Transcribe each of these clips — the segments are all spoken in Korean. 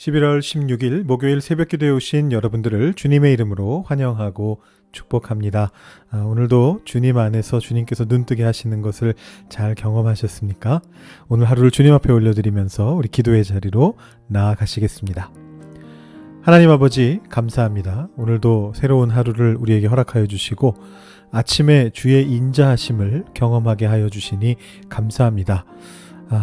11월 16일 목요일 새벽기도에 오신 여러분들을 주님의 이름으로 환영하고 축복합니다. 오늘도 주님 안에서 주님께서 눈뜨게 하시는 것을 잘 경험하셨습니까? 오늘 하루를 주님 앞에 올려드리면서 우리 기도의 자리로 나아가시겠습니다. 하나님 아버지 감사합니다. 오늘도 새로운 하루를 우리에게 허락하여 주시고 아침에 주의 인자하심을 경험하게 하여 주시니 감사합니다.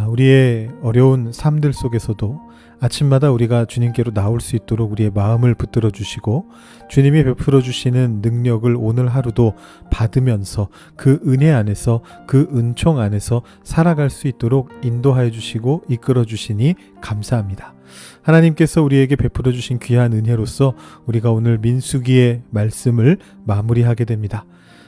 우리의 어려운 삶들 속에서도 아침마다 우리가 주님께로 나올 수 있도록 우리의 마음을 붙들어 주시고 주님이 베풀어 주시는 능력을 오늘 하루도 받으면서 그 은혜 안에서 그 은총 안에서 살아갈 수 있도록 인도하여 주시고 이끌어 주시니 감사합니다. 하나님께서 우리에게 베풀어 주신 귀한 은혜로서 우리가 오늘 민수기의 말씀을 마무리하게 됩니다.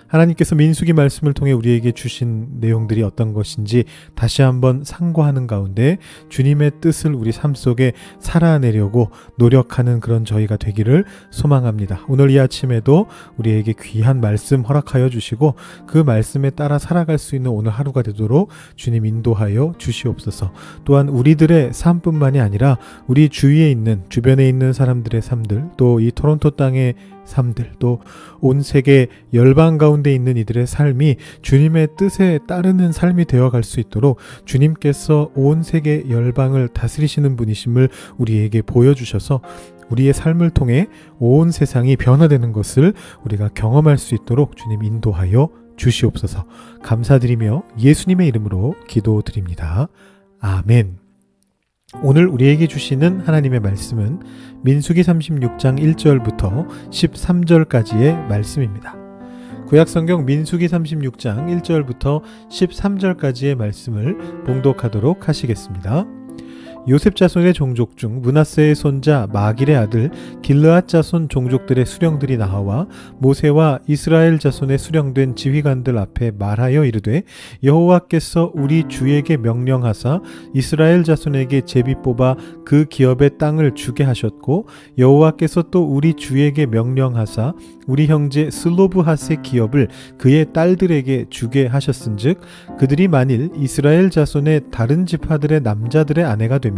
하나님께서 민수기 말씀을 통해 우리에게 주신 내용들이 어떤 것인지 다시 한번 상고하는 가운데 주님의 뜻을 우리 삶 속에 살아내려고 노력하는 그런 저희가 되기를 소망합니다. 오늘 이 아침에도 우리에게 귀한 말씀 허락하여 주시고 그 말씀에 따라 살아갈 수 있는 오늘 하루가 되도록 주님 인도하여 주시옵소서. 또한 우리들의 삶뿐만이 아니라 우리 주위에 있는 주변에 있는 사람들의 삶들, 또 이 토론토 땅의 삶들, 또 온 세계 열방 가운데 있는 이들의 삶이 주님의 뜻에 따르는 삶이 되어갈 수 있도록 주님께서 온 세계 열방을 다스리시는 분이심을 우리에게 보여주셔서 우리의 삶을 통해 온 세상이 변화되는 것을 우리가 경험할 수 있도록 주님 인도하여 주시옵소서. 감사드리며 예수님의 이름으로 기도드립니다. 아멘. 오늘 우리에게 주시는 하나님의 말씀은 민수기 36장 1절부터 13절까지의 말씀입니다. 구약성경 민수기 36장 1절부터 13절까지의 말씀을 봉독하도록 하시겠습니다. 요셉 자손의 종족 중 므낫세의 손자 마길의 아들 길르앗 자손 종족들의 수령들이 나와 모세와 이스라엘 자손의 수령된 지휘관들 앞에 말하여 이르되 여호와께서 우리 주에게 명령하사 이스라엘 자손에게 제비 뽑아 그 기업의 땅을 주게 하셨고 여호와께서 또 우리 주에게 명령하사 우리 형제 슬로브핫의 기업을 그의 딸들에게 주게 하셨은즉 그들이 만일 이스라엘 자손의 다른 지파들의 남자들의 아내가 되면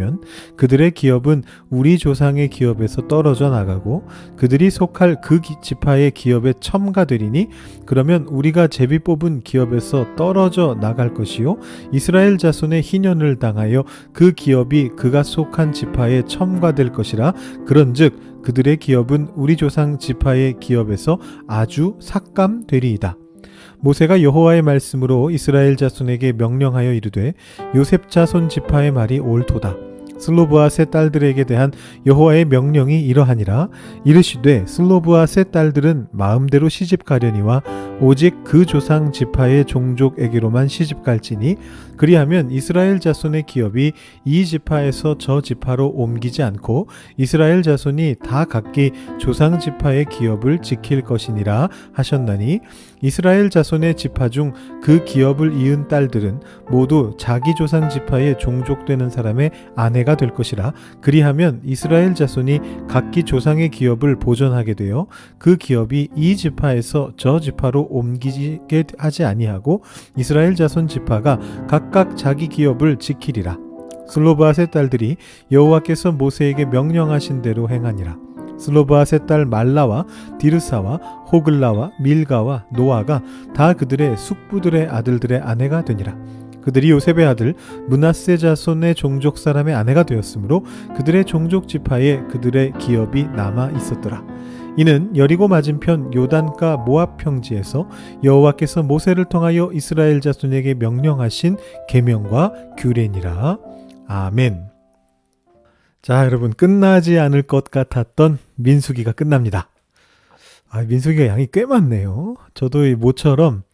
그들의 기업은 우리 조상의 기업에서 떨어져 나가고 그들이 속할 그 지파의 기업에 첨가되리니 그러면 우리가 제비 뽑은 기업에서 떨어져 나갈 것이요 이스라엘 자손의 희년을 당하여 그 기업이 그가 속한 지파에 첨가될 것이라. 그런즉 그들의 기업은 우리 조상 지파의 기업에서 아주 삭감되리이다. 모세가 여호와의 말씀으로 이스라엘 자손에게 명령하여 이르되 요셉 자손 지파의 말이 옳도다. 슬로브핫의 딸들에게 대한 여호와의 명령이 이러하니라. 이르시되 슬로브핫의 딸들은 마음대로 시집가려니와 오직 그 조상 지파의 종족에게로만 시집갈지니 그리하면 이스라엘 자손의 기업이 이 지파에서 저 지파로 옮기지 않고 이스라엘 자손이 다 각기 조상 지파의 기업을 지킬 것이니라 하셨나니 이스라엘 자손의 지파 중 그 기업을 이은 딸들은 모두 자기 조상 지파의 종족되는 사람의 아내가 될 것이라. 그리하면 이스라엘 자손이 각기 조상의 기업을 보존하게 되어 그 기업이 이 지파에서 저 지파로 옮기게 하지 아니하고 이스라엘 자손 지파가 각각 자기 기업을 지키리라. 슬로브핫의 딸들이 여호와께서 모세에게 명령하신 대로 행하니라. 슬로브핫의 딸 말라와 디르사와 호글라와 밀가와 노아가 다 그들의 숙부들의 아들들의 아내가 되니라. 그들이 요셉의 아들 므낫세 자손의 종족 사람의 아내가 되었으므로 그들의 종족 지파에 그들의 기업이 남아 있었더라. 이는 여리고 맞은편 요단가 모압 평지에서 여호와께서 모세를 통하여 이스라엘 자손에게 명령하신 계명과 규례니라. 아멘. 자, 여러분, 끝나지 않을 것 같았던 민수기가 끝납니다. 민수기가 양이 꽤 많네요. 저도 모처럼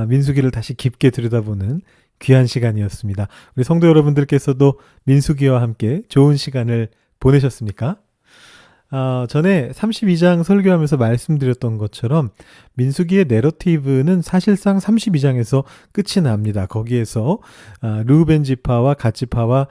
민수기를 다시 깊게 들여다보는 귀한 시간이었습니다. 우리 성도 여러분들께서도 민수기와 함께 좋은 시간을 보내셨습니까? 전에 32장 설교하면서 말씀드렸던 것처럼 민수기의 내러티브는 사실상 32장에서 끝이 납니다. 거기에서 르우벤 지파와 갓 지파와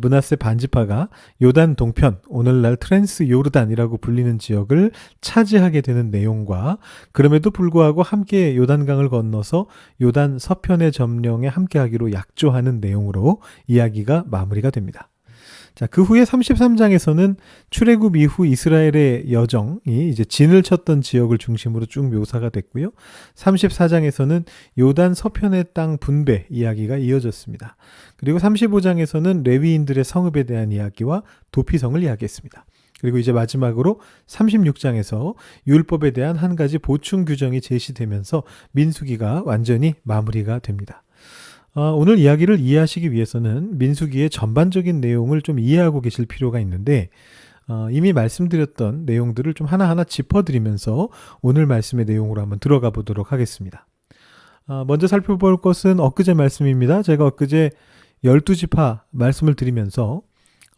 므낫세 반지파가 요단 동편, 오늘날 트랜스 요르단이라고 불리는 지역을 차지하게 되는 내용과 그럼에도 불구하고 함께 요단강을 건너서 요단 서편의 점령에 함께하기로 약조하는 내용으로 이야기가 마무리가 됩니다. 자, 그 후에 33장에서는 출애굽 이후 이스라엘의 여정이 이제 진을 쳤던 지역을 중심으로 쭉 묘사가 됐고요. 34장에서는 요단 서편의 땅 분배 이야기가 이어졌습니다. 그리고 35장에서는 레위인들의 성읍에 대한 이야기와 도피성을 이야기했습니다. 그리고 이제 마지막으로 36장에서 율법에 대한 한 가지 보충 규정이 제시되면서 민수기가 완전히 마무리가 됩니다. 오늘 이야기를 이해하시기 위해서는 민수기의 전반적인 내용을 좀 이해하고 계실 필요가 있는데 이미 말씀드렸던 내용들을 좀 하나하나 짚어드리면서 오늘 말씀의 내용으로 한번 들어가 보도록 하겠습니다. 먼저 살펴볼 것은 엊그제 말씀입니다. 제가 엊그제 12지파 말씀을 드리면서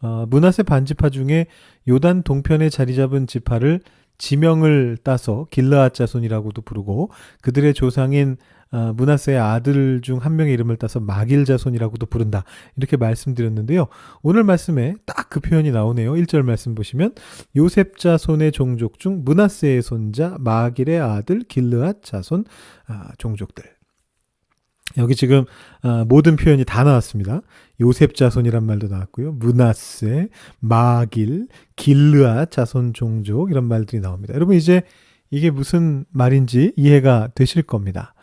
므낫세 반지파 중에 요단 동편에 자리 잡은 지파를 지명을 따서 길르앗 자손이라고도 부르고 그들의 조상인 므낫세의 아들 중 한 명의 이름을 따서 마길 자손이라고도 부른다. 이렇게 말씀드렸는데요. 오늘 말씀에 딱 그 표현이 나오네요. 1절 말씀 보시면 요셉 자손의 종족 중 므낫세의 손자 마길의 아들 길르앗 자손 종족들. 여기 지금 모든 표현이 다 나왔습니다. 요셉 자손이란 말도 나왔고요. 므낫세, 마길, 길르앗 자손 종족 이런 말들이 나옵니다. 여러분 이제 이게 무슨 말인지 이해가 되실 겁니다.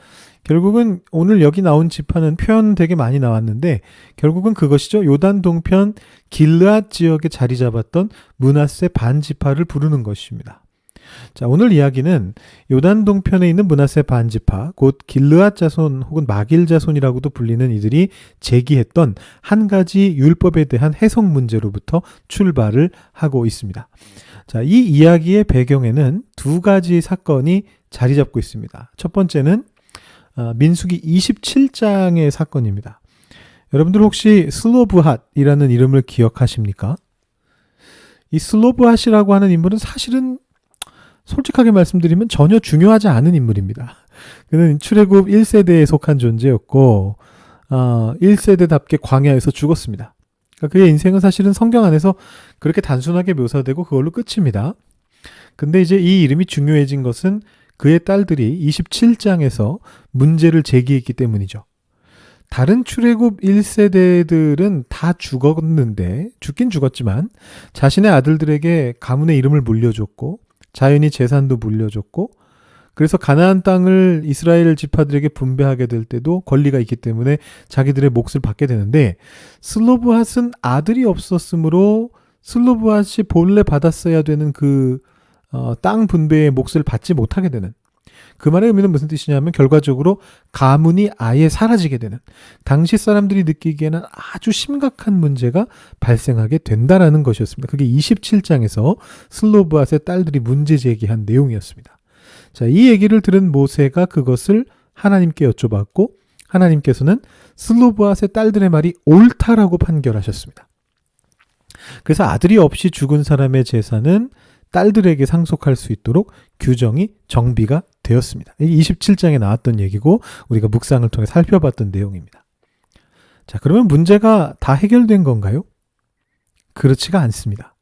결국은 오늘 여기 나온 지파는 표현 되게 많이 나왔는데 결국은 그것이죠. 요단 동편 길르앗 지역에 자리 잡았던 므낫세 반지파를 부르는 것입니다. 자, 오늘 이야기는 요단 동편에 있는 므낫세 반지파, 곧 길르앗 자손 혹은 마길 자손이라고도 불리는 이들이 제기했던 한 가지 율법에 대한 해석 문제로부터 출발을 하고 있습니다. 자, 이 이야기의 배경에는 두 가지 사건이 자리 잡고 있습니다. 첫 번째는 민수기 27장의 사건입니다. 여러분들 혹시 슬로브핫이라는 이름을 기억하십니까? 이 슬로브핫이라고 하는 인물은 사실은 솔직하게 말씀드리면 전혀 중요하지 않은 인물입니다. 그는 출애굽 1세대에 속한 존재였고 1세대답게 광야에서 죽었습니다. 그러니까 그의 인생은 사실은 성경 안에서 그렇게 단순하게 묘사되고 그걸로 끝입니다. 근데 이제 이 이름이 중요해진 것은 그의 딸들이 27장에서 문제를 제기했기 때문이죠. 다른 출애굽 1세대들은 다 죽었는데 죽긴 죽었지만 자신의 아들들에게 가문의 이름을 물려줬고 자연히 재산도 물려줬고 그래서 가나안 땅을 이스라엘 지파들에게 분배하게 될 때도 권리가 있기 때문에 자기들의 몫을 받게 되는데 슬로브핫은 아들이 없었으므로 슬로브핫이 본래 받았어야 되는 그 땅 분배의 몫을 받지 못하게 되는 그 말의 의미는 무슨 뜻이냐면 결과적으로 가문이 아예 사라지게 되는 당시 사람들이 느끼기에는 아주 심각한 문제가 발생하게 된다라는 것이었습니다. 그게 27장에서 슬로브핫의 딸들이 문제 제기한 내용이었습니다. 자, 이 얘기를 들은 모세가 그것을 하나님께 여쭤봤고 하나님께서는 슬로브핫의 딸들의 말이 옳다라고 판결하셨습니다. 그래서 아들이 없이 죽은 사람의 재산은 딸들에게 상속할 수 있도록 규정이 정비가 되었습니다. 이게 27장에 나왔던 얘기고 우리가 묵상을 통해 살펴봤던 내용입니다. 자, 그러면 문제가 다 해결된 건가요? 그렇지가 않습니다.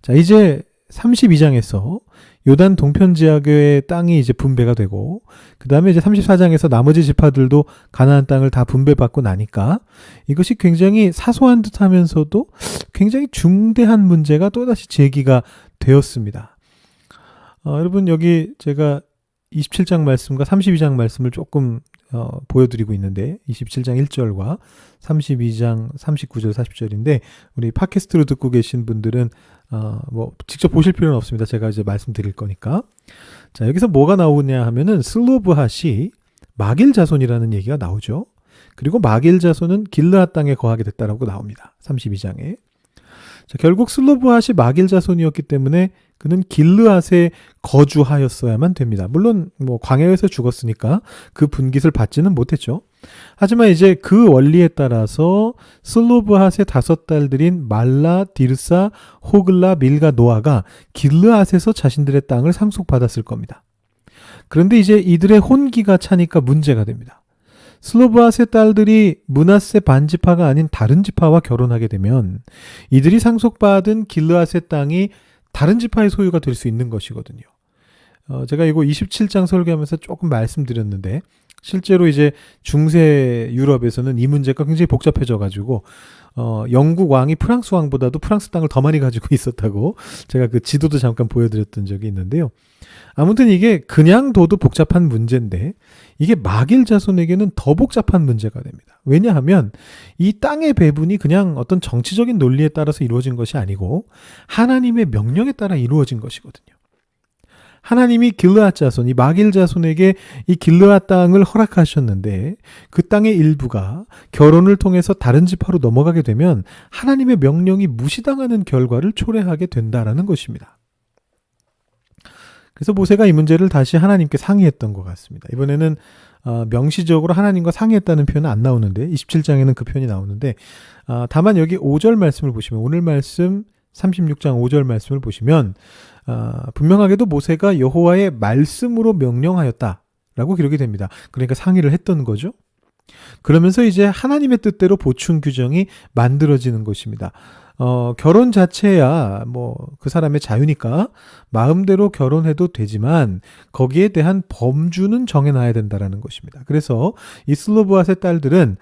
자, 이제 32장에서 요단 동편 지역의 땅이 이제 분배가 되고 그 다음에 이제 34장에서 나머지 지파들도 가나안 땅을 다 분배받고 나니까 이것이 굉장히 사소한 듯 하면서도 굉장히 중대한 문제가 또다시 제기가 되었습니다. 여러분 여기 제가 27장 말씀과 32장 말씀을 조금 보여드리고 있는데 27장 1절과 32장 39절 40절인데 우리 팟캐스트로 듣고 계신 분들은 뭐 직접 보실 필요는 없습니다. 제가 이제 말씀드릴 거니까. 자, 여기서 뭐가 나오냐 하면은 슬로브핫이 마길 자손이라는 얘기가 나오죠. 그리고 마길 자손은 길르앗 땅에 거하게 됐다라고 나옵니다. 32장에. 자, 결국 슬로브핫이 마길 자손이었기 때문에 그는 길르앗에 거주하였어야만 됩니다. 물론 뭐 광야에서 죽었으니까 그 분깃을 받지는 못했죠. 하지만 이제 그 원리에 따라서 슬로브핫의 5딸들인 말라, 디르사, 호글라, 밀가, 노아가 길르앗에서 자신들의 땅을 상속받았을 겁니다. 그런데 이제 이들의 혼기가 차니까 문제가 됩니다. 슬로브핫의 딸들이 므낫세 반지파가 아닌 다른 지파와 결혼하게 되면 이들이 상속받은 길르앗의 땅이 다른 지파의 소유가 될 수 있는 것이거든요. 제가 이거 27장 설교하면서 조금 말씀드렸는데 실제로 이제 중세 유럽에서는 이 문제가 굉장히 복잡해져 가지고 영국 왕이 프랑스 왕보다도 프랑스 땅을 더 많이 가지고 있었다고 제가 그 지도도 잠깐 보여드렸던 적이 있는데요. 아무튼 이게 그냥 둬도 복잡한 문제인데 이게 마길 자손에게는 더 복잡한 문제가 됩니다. 왜냐하면 이 땅의 배분이 그냥 어떤 정치적인 논리에 따라서 이루어진 것이 아니고 하나님의 명령에 따라 이루어진 것이거든요. 하나님이 길르앗 자손, 이 마길 자손에게 이 길르앗 땅을 허락하셨는데 그 땅의 일부가 결혼을 통해서 다른 지파로 넘어가게 되면 하나님의 명령이 무시당하는 결과를 초래하게 된다라는 것입니다. 그래서 모세가 이 문제를 다시 하나님께 상의했던 것 같습니다. 이번에는 명시적으로 하나님과 상의했다는 표현은 안 나오는데 27장에는 그 표현이 나오는데 다만 여기 5절 말씀을 보시면 오늘 말씀 36장 5절 말씀을 보시면 분명하게도 모세가 여호와의 말씀으로 명령하였다라고 기록이 됩니다. 그러니까 상의를 했던 거죠. 그러면서 이제 하나님의 뜻대로 보충 규정이 만들어지는 것입니다. 결혼 자체야 뭐 그 사람의 자유니까 마음대로 결혼해도 되지만 거기에 대한 범주는 정해놔야 된다라는 것입니다. 그래서 이 슬로브앗의 딸들은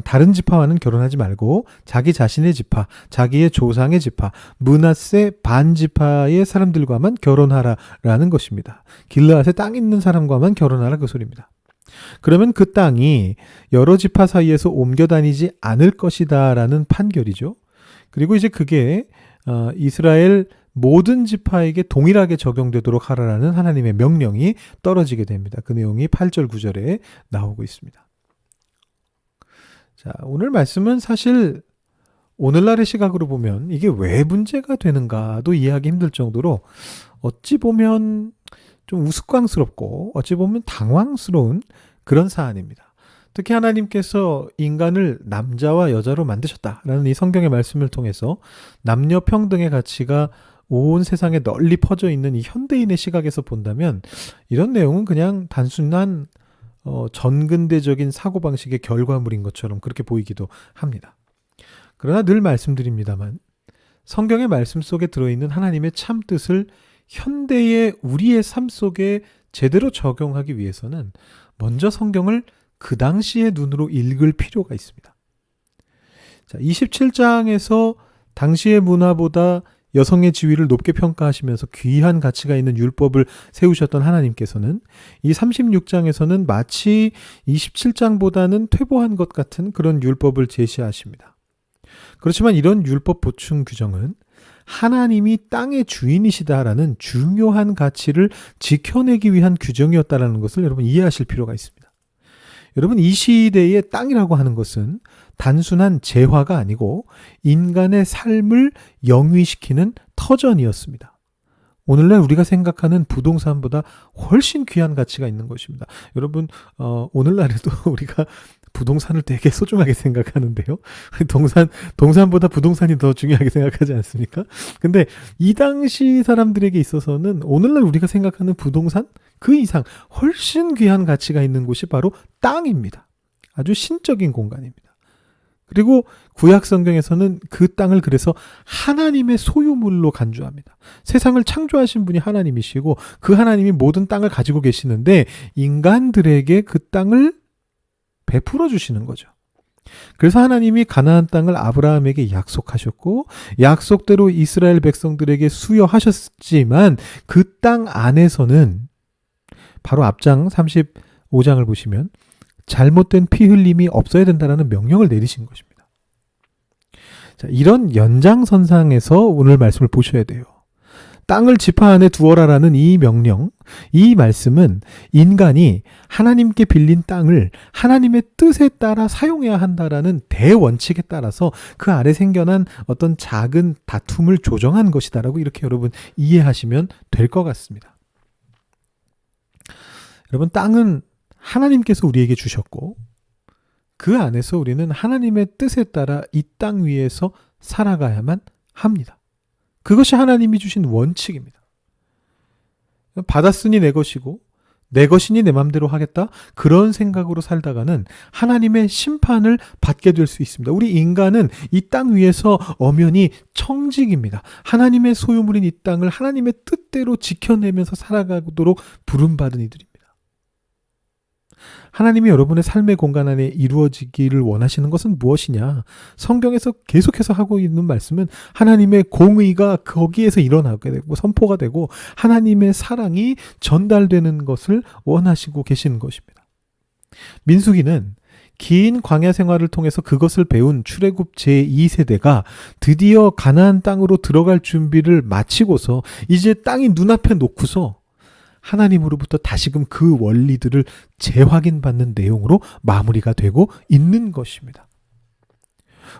다른 지파와는 결혼하지 말고 자기 자신의 지파, 자기의 조상의 지파, 므낫세 반지파의 사람들과만 결혼하라라는 것입니다. 길르앗에 땅 있는 사람과만 결혼하라 그 소리입니다. 그러면 그 땅이 여러 지파 사이에서 옮겨 다니지 않을 것이다라는 판결이죠. 그리고 이제 그게 이스라엘 모든 지파에게 동일하게 적용되도록 하라라는 하나님의 명령이 떨어지게 됩니다. 그 내용이 8절 9절에 나오고 있습니다. 자, 오늘 말씀은 사실 오늘날의 시각으로 보면 이게 왜 문제가 되는가도 이해하기 힘들 정도로 어찌 보면 좀 우스꽝스럽고 어찌 보면 당황스러운 그런 사안입니다. 특히 하나님께서 인간을 남자와 여자로 만드셨다라는 이 성경의 말씀을 통해서 남녀 평등의 가치가 온 세상에 널리 퍼져 있는 이 현대인의 시각에서 본다면 이런 내용은 그냥 단순한 전근대적인 사고방식의 결과물인 것처럼 그렇게 보이기도 합니다. 그러나 늘 말씀드립니다만 성경의 말씀 속에 들어있는 하나님의 참 뜻을 현대의 우리의 삶 속에 제대로 적용하기 위해서는 먼저 성경을 그 당시의 눈으로 읽을 필요가 있습니다. 자, 27장에서 당시의 문화보다 여성의 지위를 높게 평가하시면서 귀한 가치가 있는 율법을 세우셨던 하나님께서는 이 36장에서는 마치 27장보다는 퇴보한 것 같은 그런 율법을 제시하십니다. 그렇지만 이런 율법 보충 규정은 하나님이 땅의 주인이시다라는 중요한 가치를 지켜내기 위한 규정이었다라는 것을 여러분 이해하실 필요가 있습니다. 여러분 이 시대의 땅이라고 하는 것은 단순한 재화가 아니고 인간의 삶을 영위시키는 터전이었습니다. 오늘날 우리가 생각하는 부동산보다 훨씬 귀한 가치가 있는 것입니다. 여러분 오늘날에도 우리가 부동산을 되게 소중하게 생각하는데요. 동산보다 부동산이 더 중요하게 생각하지 않습니까? 근데 이 당시 사람들에게 있어서는 오늘날 우리가 생각하는 부동산 그 이상 훨씬 귀한 가치가 있는 곳이 바로 땅입니다. 아주 신적인 공간입니다. 그리고 구약 성경에서는 그 땅을 그래서 하나님의 소유물로 간주합니다. 세상을 창조하신 분이 하나님이시고 그 하나님이 모든 땅을 가지고 계시는데 인간들에게 그 땅을 베풀어 주시는 거죠. 그래서 하나님이 가나안 땅을 아브라함에게 약속하셨고 약속대로 이스라엘 백성들에게 수여하셨지만 그 땅 안에서는 바로 앞장 35장을 보시면 잘못된 피 흘림이 없어야 된다는 명령을 내리신 것입니다. 자, 이런 연장선상에서 오늘 말씀을 보셔야 돼요. 땅을 지파 안에 두어라라는 이 명령, 이 말씀은 인간이 하나님께 빌린 땅을 하나님의 뜻에 따라 사용해야 한다라는 대원칙에 따라서 그 아래 생겨난 어떤 작은 다툼을 조정한 것이다라고 이렇게 여러분 이해하시면 될 것 같습니다. 여러분 땅은 하나님께서 우리에게 주셨고 그 안에서 우리는 하나님의 뜻에 따라 이 땅 위에서 살아가야만 합니다. 그것이 하나님이 주신 원칙입니다. 받았으니 내 것이고 내 것이니 내 맘대로 하겠다 그런 생각으로 살다가는 하나님의 심판을 받게 될 수 있습니다. 우리 인간은 이 땅 위에서 엄연히 청직입니다. 하나님의 소유물인 이 땅을 하나님의 뜻대로 지켜내면서 살아가도록 부름받은 이들입니다. 하나님이 여러분의 삶의 공간 안에 이루어지기를 원하시는 것은 무엇이냐? 성경에서 계속해서 하고 있는 말씀은 하나님의 공의가 거기에서 일어나게 되고 선포가 되고 하나님의 사랑이 전달되는 것을 원하시고 계시는 것입니다. 민수기는 긴 광야 생활을 통해서 그것을 배운 출애굽 제2세대가 드디어 가나안 땅으로 들어갈 준비를 마치고서 이제 땅이 눈앞에 놓고서 하나님으로부터 다시금 그 원리들을 재확인받는 내용으로 마무리가 되고 있는 것입니다.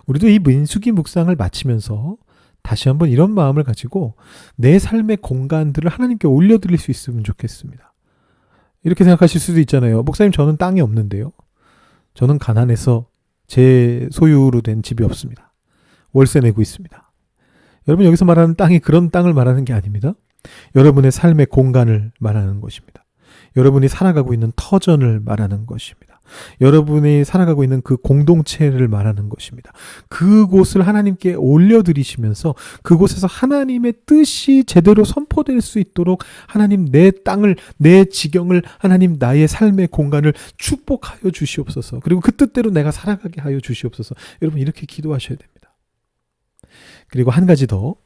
우리도 이 민수기 묵상을 마치면서 다시 한번 이런 마음을 가지고 내 삶의 공간들을 하나님께 올려드릴 수 있으면 좋겠습니다. 이렇게 생각하실 수도 있잖아요. 목사님, 저는 땅이 없는데요. 저는 가난해서 제 소유로 된 집이 없습니다. 월세 내고 있습니다. 여러분, 여기서 말하는 땅이 그런 땅을 말하는 게 아닙니다. 여러분의 삶의 공간을 말하는 것입니다. 여러분이 살아가고 있는 터전을 말하는 것입니다. 여러분이 살아가고 있는 그 공동체를 말하는 것입니다. 그곳을 하나님께 올려드리시면서 그곳에서 하나님의 뜻이 제대로 선포될 수 있도록 하나님, 내 땅을, 내 지경을, 하나님 나의 삶의 공간을 축복하여 주시옵소서. 그리고 그 뜻대로 내가 살아가게 하여 주시옵소서. 여러분, 이렇게 기도하셔야 됩니다. 그리고 한 가지 더,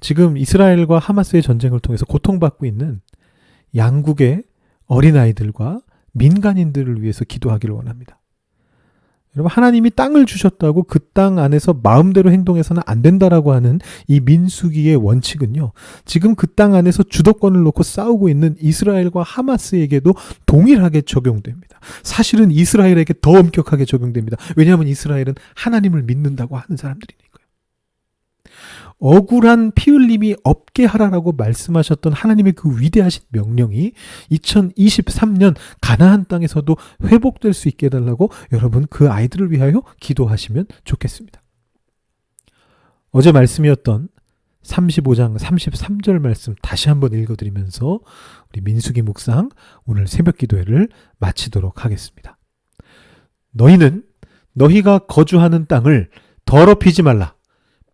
지금 이스라엘과 하마스의 전쟁을 통해서 고통받고 있는 양국의 어린아이들과 민간인들을 위해서 기도하기를 원합니다. 여러분, 하나님이 땅을 주셨다고 그 땅 안에서 마음대로 행동해서는 안 된다라고 하는 이 민수기의 원칙은요, 지금 그 땅 안에서 주도권을 놓고 싸우고 있는 이스라엘과 하마스에게도 동일하게 적용됩니다. 사실은 이스라엘에게 더 엄격하게 적용됩니다. 왜냐하면 이스라엘은 하나님을 믿는다고 하는 사람들이니까요. 억울한 피 흘림이 없게 하라라고 말씀하셨던 하나님의 그 위대하신 명령이 2023년 가나안 땅에서도 회복될 수 있게 해달라고 여러분, 그 아이들을 위하여 기도하시면 좋겠습니다. 어제 말씀이었던 35장 33절 말씀 다시 한번 읽어드리면서 우리 민수기 묵상 오늘 새벽 기도회를 마치도록 하겠습니다. 너희는 너희가 거주하는 땅을 더럽히지 말라.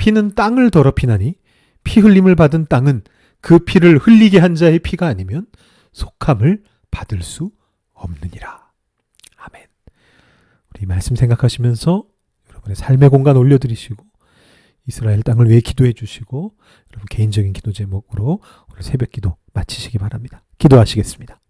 피는 땅을 더럽히나니 피 흘림을 받은 땅은 그 피를 흘리게 한 자의 피가 아니면 속함을 받을 수 없느니라. 아멘. 우리 말씀 생각하시면서 여러분의 삶의 공간 올려드리시고 이스라엘 땅을 위해 기도해 주시고 여러분 개인적인 기도 제목으로 오늘 새벽 기도 마치시기 바랍니다. 기도하시겠습니다.